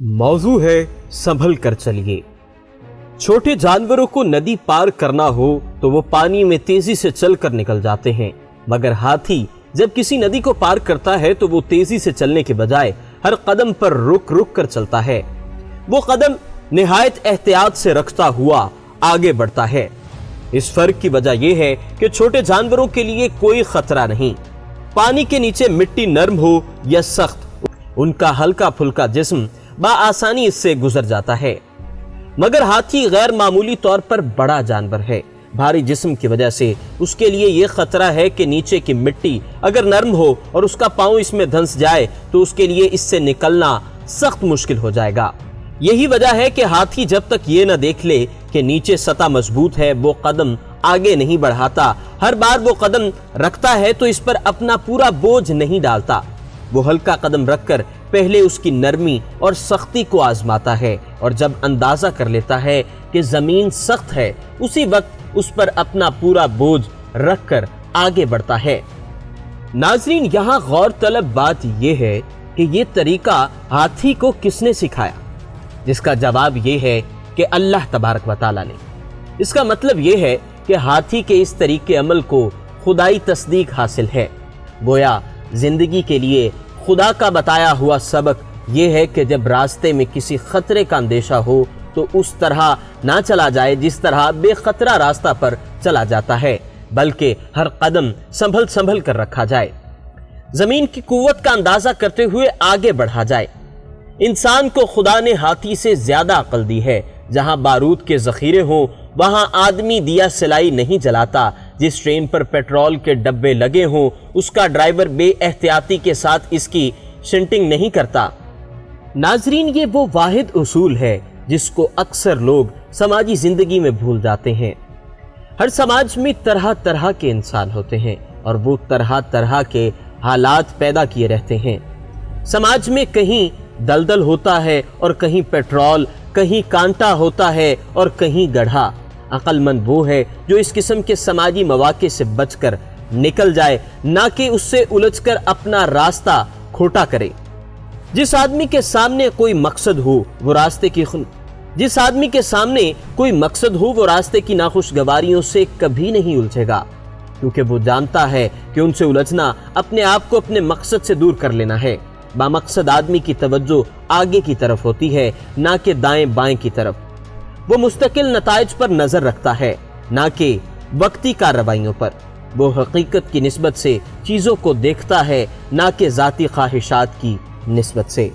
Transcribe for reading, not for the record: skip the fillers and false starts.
मौजू है संभल कर चलिए। छोटे जानवरों को नदी पार करना हो तो वो पानी में तेजी से चलकर निकल जाते हैं, मगर हाथी जब किसी नदी को पार करता है तो वो तेजी से चलने के बजाय हर कदम पर रुक रुक कर चलता है। वो कदम निहायत एहतियात से रखता हुआ आगे बढ़ता है। इस फर्क की वजह यह है कि छोटे जानवरों के लिए कोई खतरा नहीं। पानी के नीचे मिट्टी नरम हो या सख्त, उनका हल्का फुल्का जिस्म बआसानी इससे गुजर जाता है। मगर हाथी गैर मामूली तौर पर बड़ा जानवर है। भारी जिस्म की वजह से उसके लिए यह खतरा है कि नीचे की मिट्टी अगर नरम हो और उसका पांव इसमें धंस जाए तो उसके लिए इससे निकलना सख्त मुश्किल हो जाएगा। यही वजह है कि हाथी जब तक ये न देख ले कि नीचे सतह मजबूत है, वो कदम आगे नहीं बढ़ाता। हर बार वो कदम रखता है तो इस पर अपना पूरा बोझ नहीं डालता। वो हल्का कदम रखकर पहले उसकी नरमी और सख्ती को आजमाता है, और जब अंदाजा कर लेता है कि जमीन सख्त है उसी वक्त उस पर अपना पूरा बोझ रखकर आगे बढ़ता है। नाजरीन, यहाँ गौर तलब बात यह है कि ये तरीका हाथी को किसने सिखाया? जिसका जवाब ये है कि अल्लाह तबारक व तआला ने। इसका मतलब ये है कि हाथी के इस तरीके अमल को खुदाई तस्दीक हासिल है। गोया जिंदगी के लिए खुदा का बताया हुआ सबक यह है कि जब रास्ते में किसी खतरे का अंदेशा हो तो उस तरह ना चला जाए जिस तरह बेखतरा रास्ता पर चला जाता है, बल्कि हर कदम संभल संभल कर रखा जाए। जमीन की कुव्वत का अंदाजा करते हुए आगे बढ़ा जाए। इंसान को खुदा ने हाथी से ज्यादा अक्ल दी है। जहां बारूद के जखीरे हों वहां आदमी दिया सिलाई नहीं जलाता। जिस ट्रेन पर पेट्रोल के डब्बे लगे हों उसका ड्राइवर बेएहतियाती के साथ इसकी शिंटिंग नहीं करता। नाजरीन, ये वो वाहिद उसूल है जिसको अक्सर लोग समाजी जिंदगी में भूल जाते हैं। हर समाज में तरह तरह के इंसान होते हैं और वो तरह तरह के हालात पैदा किए रहते हैं। समाज में कहीं दलदल होता है और कहीं पेट्रोल, कहीं कांटा होता है और कहीं गड्ढा। अक्लमंद वो है जो इस किस्म के समाजी मौके से बचकर निकल जाए, ना कि उससे उलझकर अपना रास्ता खोटा करे। जिस आदमी के सामने कोई मकसद हो वो रास्ते की नाखुशगवारियों से कभी नहीं उलझेगा, क्योंकि वो जानता है कि उनसे उलझना अपने आप को अपने मकसद से दूर कर लेना है। बामकसद आदमी की तवज्जो आगे की तरफ होती है, ना कि दाएं बाएं की तरफ। वो मुस्तकिल नताइज पर नजर रखता है, ना कि वक्ती कार्रवाइयों पर। वो हकीकत की निस्बत से चीजों को देखता है, ना कि जाती ख्वाहिशात की निस्बत से।